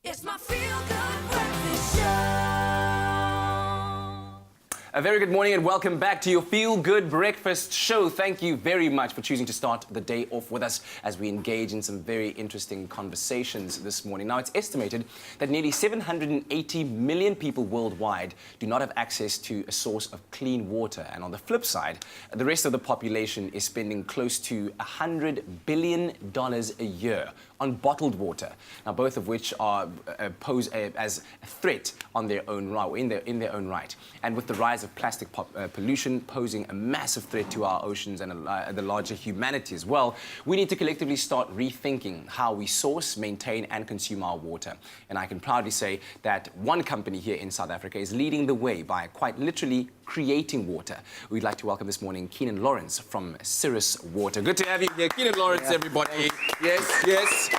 It's my feel-good breakfast show. A very good morning and welcome back to your Feel Good Breakfast Show. Thank you very much for choosing to start the day off with us as we engage in some very interesting conversations this morning. Now, it's estimated that nearly 780 million people worldwide do not have access to a source of clean water. And on the flip side, the rest of the population is spending close to $100 billion a year on bottled water. Now, both of which are pose as a threat on their own right, in their own right. And with the rise of plastic pollution posing a massive threat to our oceans and the larger humanity as well, we need to collectively start rethinking how we source, maintain and consume our water. And I can proudly say that one company here in South Africa is leading the way by quite literally creating water. We'd like to welcome this morning Keenan Lawrence from Cirrus Water. Good to have you here, Keenan Lawrence, everybody. Yes.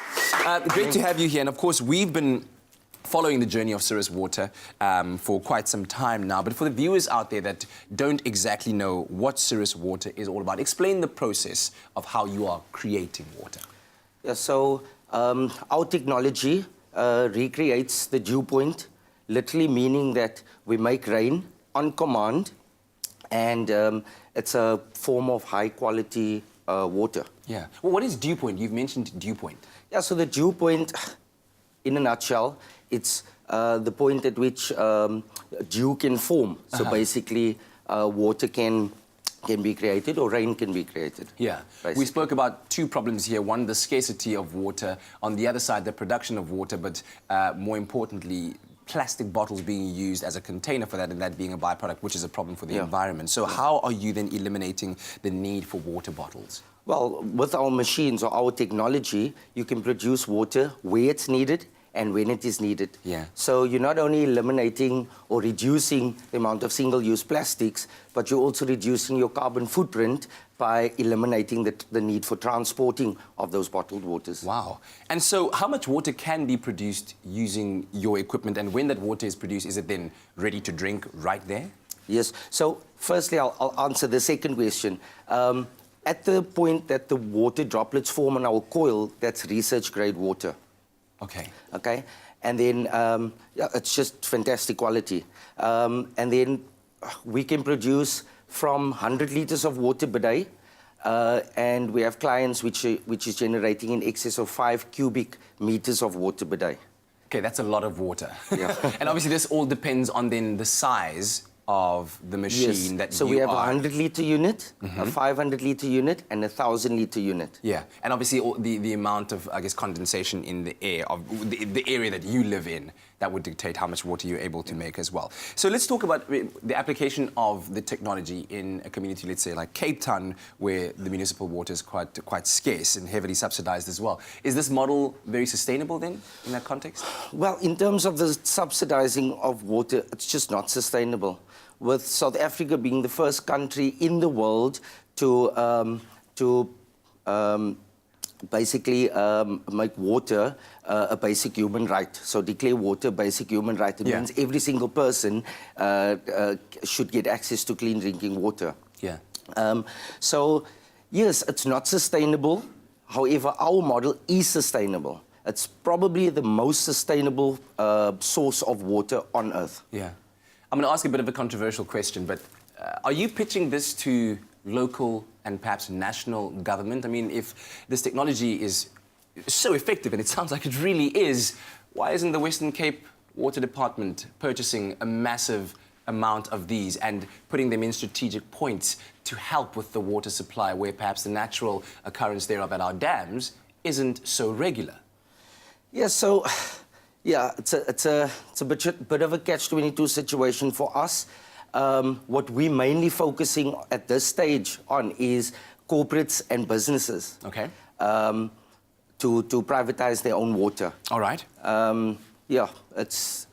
Great to have you here. And of course, we've been following the journey of Cirrus Water for quite some time now. But for the viewers out there that don't exactly know what Cirrus Water is all about, explain the process of how you are creating water. Yeah, so our technology recreates the dew point, literally meaning that we make rain on command, and it's a form of high-quality water. Yeah. Well, what is dew point? You've mentioned dew point. Yeah, so the dew point, in a nutshell, it's the point at which dew can form. So basically, water can be created or rain can be created. Yeah. Basically. We spoke about two problems here. One, the scarcity of water. On the other side, the production of water. But more importantly, plastic bottles being used as a container for that, and that being a byproduct, which is a problem for the environment. So how are you then eliminating the need for water bottles? Well, with our machines or our technology, you can produce water where it's needed and when it is needed. Yeah. So you're not only eliminating or reducing the amount of single-use plastics, but you're also reducing your carbon footprint by eliminating the need for transporting of those bottled waters. Wow. And so how much water can be produced using your equipment? And when that water is produced, is it then ready to drink right there? Yes. So firstly, I'll answer the second question. At the point that the water droplets form on our coil, that's research-grade water. Okay. Okay, and then yeah, it's just fantastic quality. And then we can produce from 100 liters of water per day, and we have clients which is generating in excess of 5 cubic meters of water per day. Okay, that's a lot of water. Yeah. And obviously this all depends on then the size of the machine that so you we have are. a 100-liter unit, a 500-liter unit, and a 1,000-liter unit. Yeah, and obviously the amount of, I guess, condensation in the air, of the area that you live in, that would dictate how much water you're able to make as well. So let's talk about the application of the technology in a community, let's say, like Cape Town, where the municipal water is quite scarce and heavily subsidized as well. Is this model very sustainable then, in that context? Well, in terms of the subsidizing of water, it's just not sustainable. With South Africa being the first country in the world to basically make water a basic human right. So declare water a basic human right. It means every single person should get access to clean drinking water. Yeah. So, yes, it's not sustainable. However, our model is sustainable. It's probably the most sustainable source of water on Earth. Yeah. I'm going to ask a bit of a controversial question, but are you pitching this to local and perhaps national government? I mean, if this technology is so effective, and it sounds like it really is, why isn't the Western Cape Water Department purchasing a massive amount of these and putting them in strategic points to help with the water supply, where perhaps the natural occurrence thereof at our dams isn't so regular? Yeah, so... yeah, it's a bit of a catch-22 situation for us. What we're mainly focusing at this stage on is corporates and businesses. Okay. To privatize their own water. All right. Yeah, it's...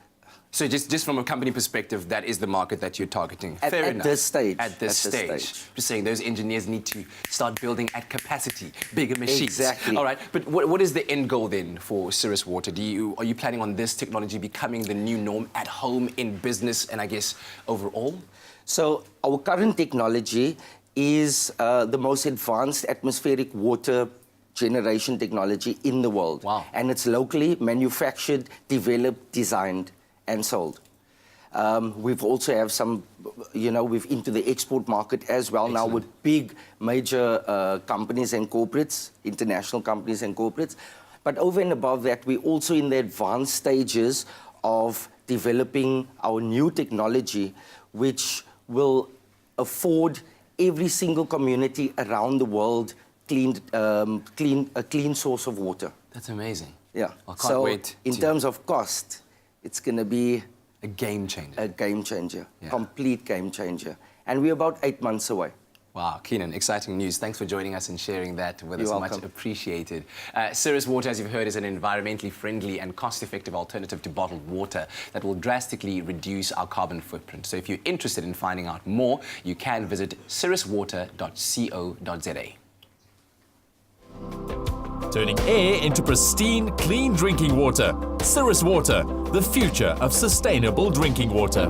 So just from a company perspective, that is the market that you're targeting. Fair enough. At this stage. At this stage. Just saying those engineers need to start building at capacity, bigger machines. Exactly. All right. But what is the end goal then for Cirrus Water? Are you planning on this technology becoming the new norm at home, in business, and I guess overall? So our current technology is the most advanced atmospheric water generation technology in the world. Wow. And it's locally manufactured, developed, designed, and sold. We've also have some, we've into the export market as well now with big major companies and corporates, international companies and corporates. But over and above that, we're also in the advanced stages of developing our new technology, which will afford every single community around the world a clean source of water. That's amazing. Yeah. I can't wait. In terms of cost, it's going to be a game changer. a game changer, Yeah. complete game changer. And we're about 8 months away. Wow, Keenan, exciting news. Thanks for joining us and sharing that with us. You're Much welcome. appreciated. Cirrus Water, as you've heard, is an environmentally friendly and cost-effective alternative to bottled water that will drastically reduce our carbon footprint. So if you're interested in finding out more, you can visit cirruswater.co.za. Turning air into pristine, clean drinking water. Cirrus Water, the future of sustainable drinking water.